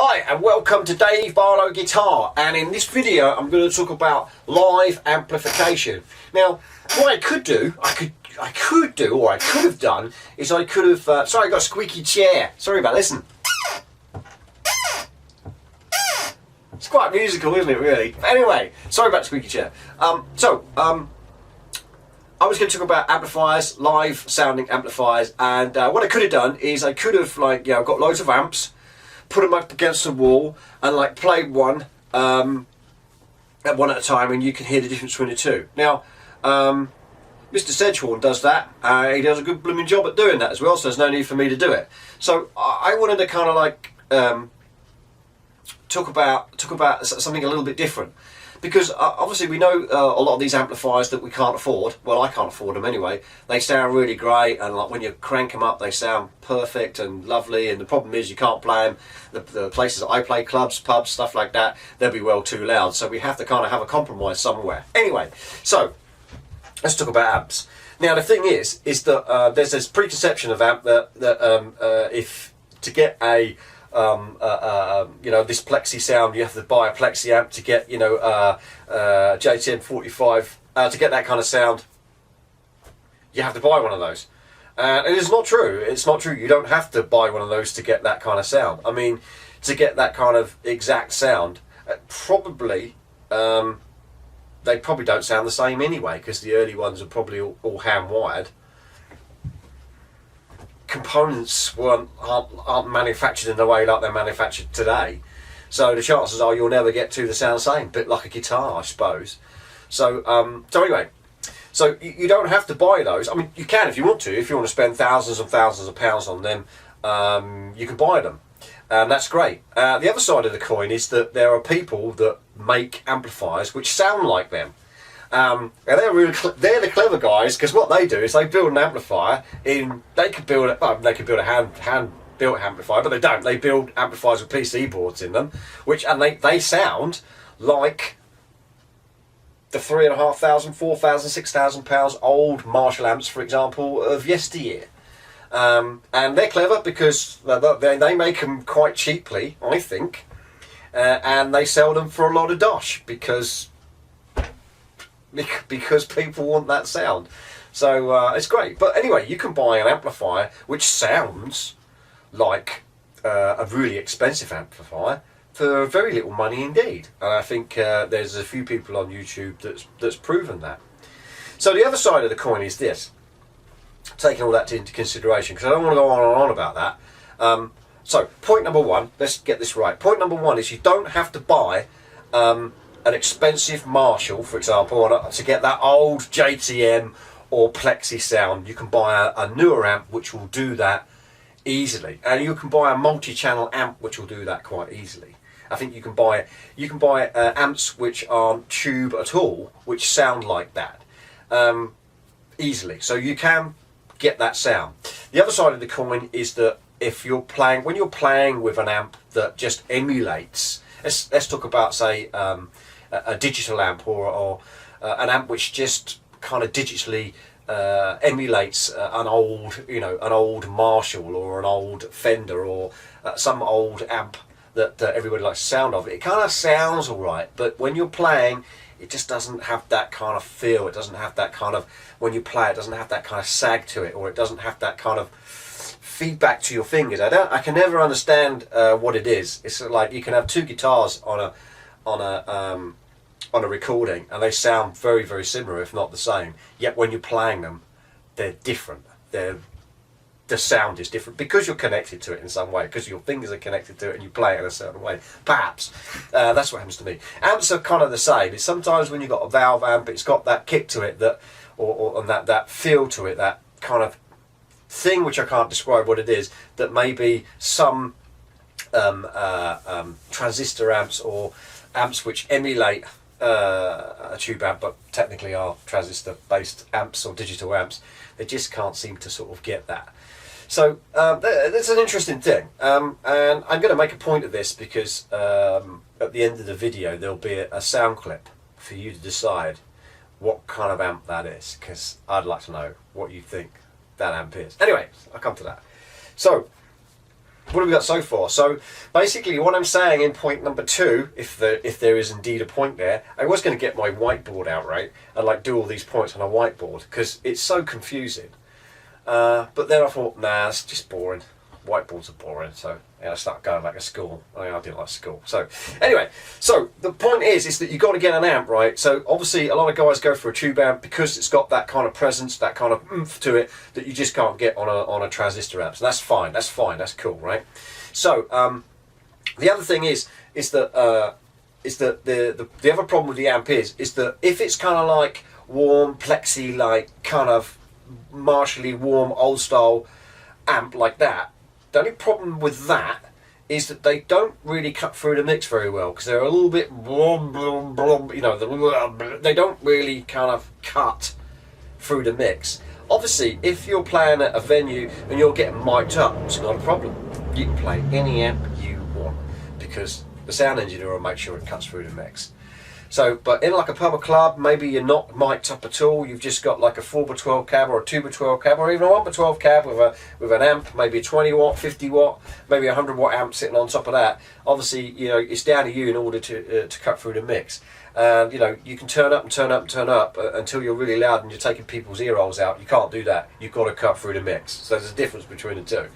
Hi and welcome to Dave Barlow Guitar, and in this video I'm going to talk about live amplification. Now what I could have done is I could have sorry, I got a squeaky chair, sorry about this. It's quite musical, isn't it, really? Anyway, sorry about the squeaky chair. I was going to talk about amplifiers, live sounding amplifiers, and what I could have done is I could have got loads of amps, put them up against the wall and played one at one at a time, and you can hear the difference between the two. Now Mr. Sedgehorn does that. He does a good blooming job at doing that as well, so there's no need for me to do it. So I wanted to kind of talk about something a little bit different, because obviously we know a lot of these amplifiers that we can't afford. Well, I can't afford them anyway. They sound really great, and when you crank them up they sound perfect and lovely, and the problem is you can't play them. The places that I play, clubs, pubs, stuff like that, they'll be well too loud, so we have to kind of have a compromise somewhere. Anyway, so let's talk about amps. Now the thing is that there's this preconception of amp that if to get a this plexi sound, you have to buy a plexi amp to get JTM 45 to get that kind of sound. You have to buy one of those, and it is not true. It's not true. You don't have to buy one of those to get that kind of sound. I mean, to get that kind of exact sound, probably they probably don't sound the same anyway, because the early ones are probably all hand wired. Components aren't manufactured in the way like they're manufactured today, so the chances are you'll never get to the sound same, bit like a guitar, I suppose. So anyway, so you don't have to buy those. I mean, you can if you want to. If you want to spend thousands and thousands of pounds on them, you can buy them, and that's great. The other side of the coin is that there are people that make amplifiers which sound like them. And they're the clever guys, because what they do is they build an amplifier in. They could build a hand built amplifier, but they don't. They build amplifiers with PC boards in them, and they sound like the £3,500, £4,000, £6,000 old Marshall amps, for example, of yesteryear. And they're clever because they make them quite cheaply, I think, and they sell them for a lot of dosh because people want that sound. So it's great. But anyway, you can buy an amplifier which sounds like a really expensive amplifier for very little money indeed, and I think there's a few people on YouTube that's proven that. So the other side of the coin is this, taking all that into consideration, because I don't want to go on and on about that. So point number one, let's get this right. Point number one is you don't have to buy an expensive Marshall, for example, to get that old JTM or Plexi sound. You can buy a newer amp which will do that easily, and you can buy a multi-channel amp which will do that quite easily. I think you can buy amps which aren't tube at all, which sound like that easily. So you can get that sound. The other side of the coin is that when you're playing with an amp that just emulates, let's talk about, say, a digital amp or an amp which just kind of digitally emulates an old Marshall or an old Fender or some old amp that everybody likes the sound of. It kind of sounds all right, but when you're playing, it just doesn't have that kind of feel. It doesn't have that kind of, when you play, it doesn't have that kind of sag to it, or it doesn't have that kind of feedback to your fingers. I can never understand what it is. It's like you can have two guitars on a recording and they sound very, very similar, if not the same, yet when you're playing them they're different. The sound is different because you're connected to it in some way, because your fingers are connected to it and you play it in a certain way, perhaps. That's what happens to me. Amps are kind of the same. It's sometimes when you've got a valve amp, it's got that kick to it, that feel to it, that kind of thing which I can't describe what it is, that maybe some transistor amps or amps which emulate a tube amp but technically are transistor based amps or digital amps, they just can't seem to sort of get that. So that's an interesting thing, and I'm going to make a point of this because at the end of the video there'll be a sound clip for you to decide what kind of amp that is, because I'd like to know what you think that amp is. Anyway, I'll come to that. So what have we got so far? So basically what I'm saying in point number 2, if there is indeed a point there, I was going to get my whiteboard out, right, and like do all these points on a whiteboard because it's so confusing. But then I thought, nah, it's just boring. Whiteboards are boring, so yeah, I started going back to school. I didn't like school. So anyway, so the point is that you've got to get an amp, right? So obviously a lot of guys go for a tube amp because it's got that kind of presence, that kind of oomph to it that you just can't get on a transistor amp. So that's fine, that's cool, right? So the other thing is that the other problem with the amp is that if it's kind of like warm plexi, like kind of Marshally warm old style amp like that, the only problem with that is that they don't really cut through the mix very well because they're a little bit you know, they don't really kind of cut through the mix. Obviously if you're playing at a venue and you're getting mic'd up, it's not a problem. You can play any amp you want because the sound engineer will make sure it cuts through the mix. So, but in like a pub or club, maybe you're not mic'd up at all. You've just got like a 4x12 cab or a 2x12 cab or even a 1x12 cab with an amp, maybe a 20 watt, 50 watt, maybe a 100 watt amp sitting on top of that. Obviously, you know, it's down to you in order to cut through the mix. And you know, you can turn up and turn up and turn up until you're really loud and you're taking people's ear holes out. You can't do that. You've got to cut through the mix. So there's a difference between the two.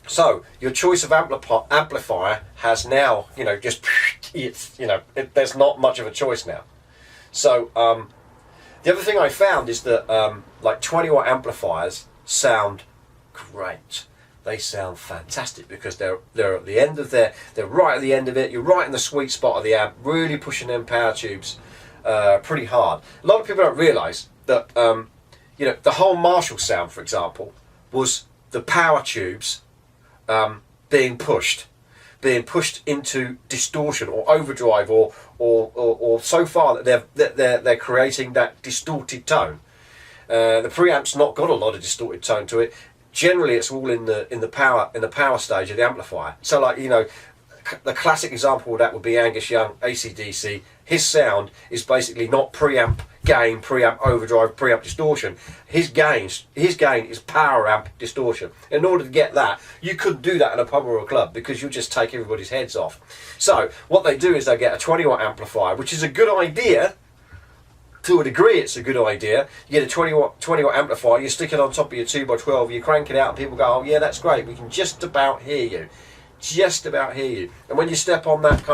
So your choice of amplifier has now, you know, just there's not much of a choice now. So the other thing I found is that like 20 watt amplifiers sound great. They sound fantastic because they're at the end of they're right at the end of it. You're right in the sweet spot of the amp, really pushing them power tubes pretty hard. A lot of people don't realise that you know, the whole Marshall sound, for example, was the power tubes being pushed into distortion or overdrive or so far that they're creating that distorted tone. The preamp's not got a lot of distorted tone to it. Generally, it's all in the power stage of the amplifier. So, like, you know, the classic example of that would be Angus Young, AC/DC. His sound is basically not preamp gain, preamp overdrive, preamp distortion. His gain is power amp distortion. In order to get that, you couldn't do that in a pub or a club because you'll just take everybody's heads off. So what they do is they get a 20 watt amplifier, which is a good idea. To a degree, it's a good idea. You get a 20 watt amplifier, you stick it on top of your 2x12, you crank it out, and people go, "Oh yeah, that's great. We can just about hear you." Just about hear you. And when you step on that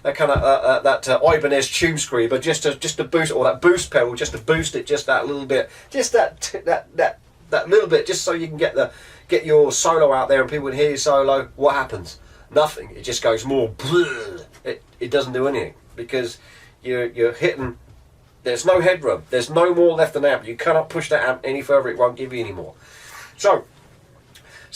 Ibanez tube screamer, just to boost, or that boost pedal, just to boost it just that little bit, just that little bit, just so you can get your solo out there and people can hear your solo. What happens? Nothing. It just goes more. It doesn't do anything because you're hitting. There's no headroom. There's no more left in amp. You cannot push that amp any further. It won't give you any more. So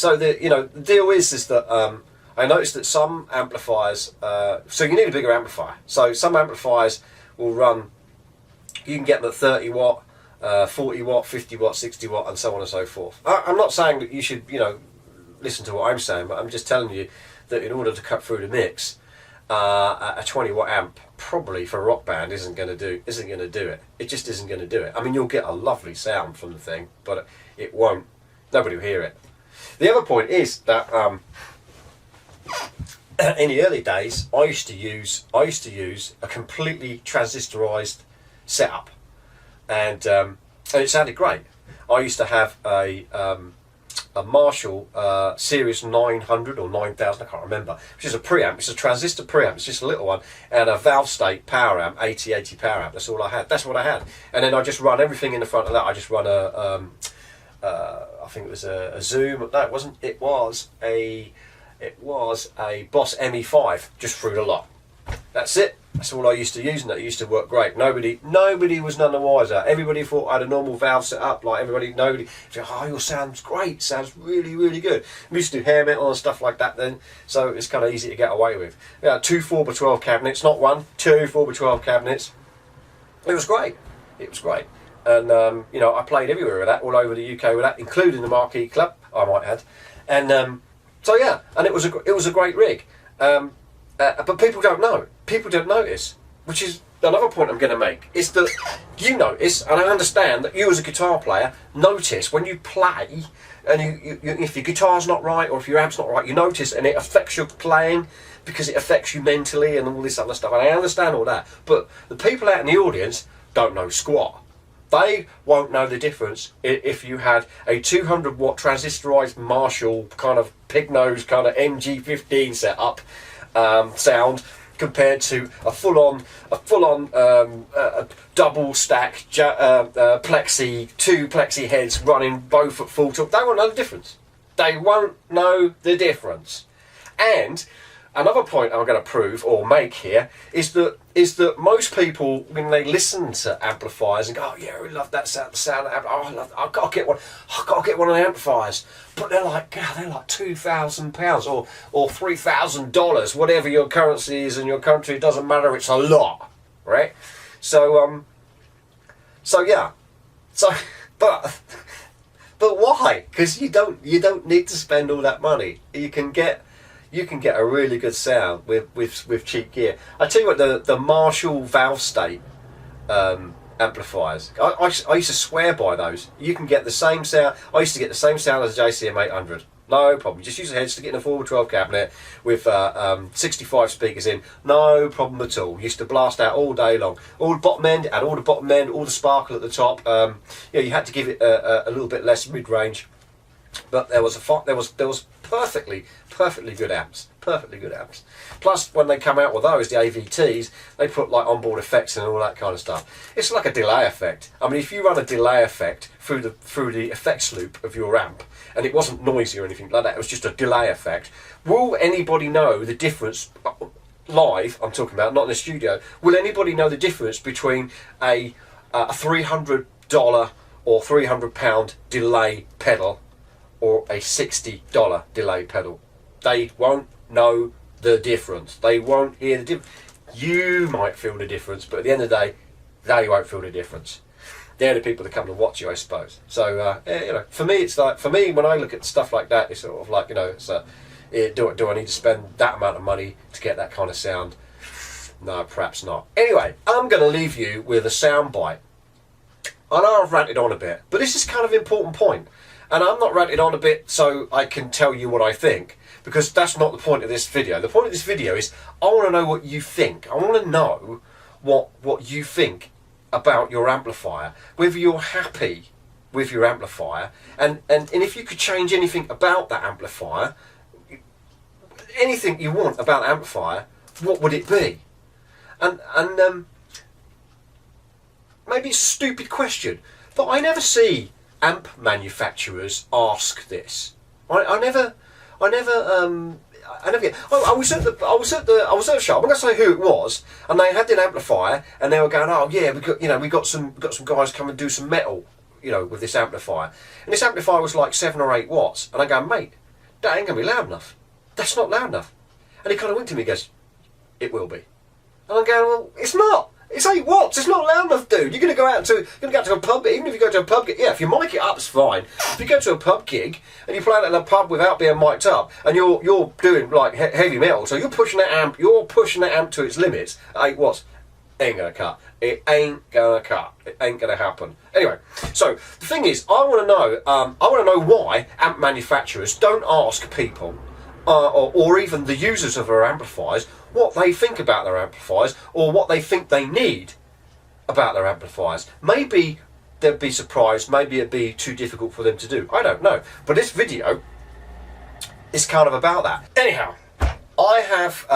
the deal is that. I noticed that some amplifiers, so you need a bigger amplifier. So some amplifiers will run, you can get them at 30 watt, 40 watt, 50 watt, 60 watt, and so on and so forth. I'm not saying that you should, you know, listen to what I'm saying, but I'm just telling you that in order to cut through the mix, a 20 watt amp probably for a rock band isn't going to do it. It just isn't going to do it. I mean, you'll get a lovely sound from the thing, but it won't. Nobody will hear it. The other point is that. In the early days, I used to use a completely transistorized setup, and it sounded great. I used to have a Marshall Series 900 or 9000, I can't remember, which is a preamp. It's a transistor preamp. It's just a little one, and a valve state power amp, 80 power amp. That's all I had. That's what I had. And then I just run everything in the front of that. I just run I think it was a Zoom. No, it wasn't. It was a Boss ME5 just through the lot. That's it. That's all I used to use, and that used to work great. Nobody was none the wiser. Everybody thought I had a normal valve set up. Like nobody said, "Oh, your sound's great. Sounds really, really good." We used to do hair metal and stuff like that then, so it's kind of easy to get away with. Yeah, 2 4x12 cabinets, not one, 2 4x12 cabinets. It was great. It was great, and I played everywhere with that, all over the UK with that, including the Marquee Club, I might add, and. So yeah, and it was a great rig, but people don't know. People don't notice. which is another point I'm going to make, is that you notice, and I understand that you as a guitar player notice when you play, and if your guitar's not right or if your amp's not right, you notice, and it affects your playing because it affects you mentally and all this other stuff. And I understand all that, but the people out in the audience don't know squat. They won't know the difference if you had a 200 watt transistorized Marshall kind of pig nose kind of MG15 setup sound compared to a full-on double stack plexi, two plexi heads running both at full tilt. They won't know the difference. They won't know the difference. And another point I'm going to prove or make here is that most people, when they listen to amplifiers and go, oh yeah, we love that sound, the sound of amplifiers, I've got to get one, I've got to get one of the amplifiers, but they're like £2,000 or $3,000, whatever your currency is in your country, it doesn't matter, it's a lot, right? So yeah, but why? Because you don't need to spend all that money. You can get a really good sound with cheap gear. I tell you what, the Marshall valve state amplifiers, I used to swear by those. You can get the same sound. I used to get the same sound as a JCM 800. No problem. Just use a head, stick it in a 4x12 cabinet with 65 speakers in. No problem at all. Used to blast out all day long. All the bottom end, and all the bottom end, all the sparkle at the top. You had to give it a little bit less mid-range. But there was perfectly good amps, Plus, when they come out with those, the AVTs, they put like onboard effects and all that kind of stuff. It's like a delay effect. I mean, if you run a delay effect through the effects loop of your amp, and it wasn't noisy or anything like that, it was just a delay effect. Will anybody know the difference live? I'm talking about, not in the studio. Will anybody know the difference between a $300 or £300 delay pedal or a $60 delay pedal? They won't know the difference. They won't hear the difference. You might feel the difference, but at the end of the day, they won't feel the difference. They're the people that come to watch you, I suppose. So, for me, it's like, when I look at stuff like that, it's sort of like, do I need to spend that amount of money to get that kind of sound? No, perhaps not. Anyway, I'm going to leave you with a sound bite. I know I've ranted on a bit, but this is kind of an important point. And I'm not ranting on a bit so I can tell you what I think, because that's not the point of this video. The point of this video is I want to know what you think. I want to know what you think about your amplifier, whether you're happy with your amplifier, and if you could change anything about that amplifier, anything you want about the amplifier, what would it be? And maybe it's a stupid question, but I never see amp manufacturers ask this. I never get. I was at the shop. I'm going to say who it was, and they had an amplifier, and they were going, "Oh yeah, we got some guys come and do some metal, with this amplifier." And this amplifier was like 7 or 8 watts, and I go, "Mate, that ain't going to be loud enough. That's not loud enough." And he kind of winked at me and goes, "It will be." And I'm going, "Well, it's not. It's 8 watts. It's not loud enough, dude. You're going to go out to a pub. Even if you go to a pub gig, yeah, if you mic it up, it's fine. If you go to a pub gig and you play it in a pub without being mic'd up, and you're doing like heavy metal, so you're pushing that amp to its limits. 8 watts ain't gonna cut. It ain't gonna cut. It ain't gonna happen. Anyway, so the thing is, I want to know why amp manufacturers don't ask people, or even the users of their amplifiers, what they think about their amplifiers, or what they think they need about their amplifiers. Maybe they'd be surprised, maybe it'd be too difficult for them to do. I don't know. But this video is kind of about that. Anyhow, I have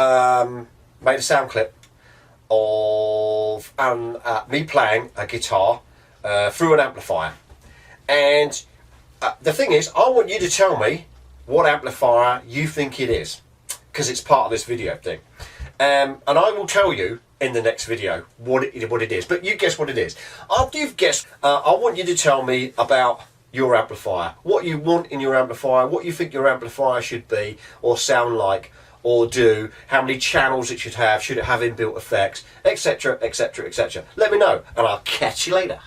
made a sound clip of me playing a guitar through an amplifier. And the thing is, I want you to tell me what amplifier you think it is, because it's part of this video thing. And I will tell you in the next video what it is. But you guess what it is. After you've guessed, I want you to tell me about your amplifier. What you want in your amplifier, what you think your amplifier should be or sound like or do, how many channels it should have it have inbuilt effects, etc, etc, etc. Let me know, and I'll catch you later.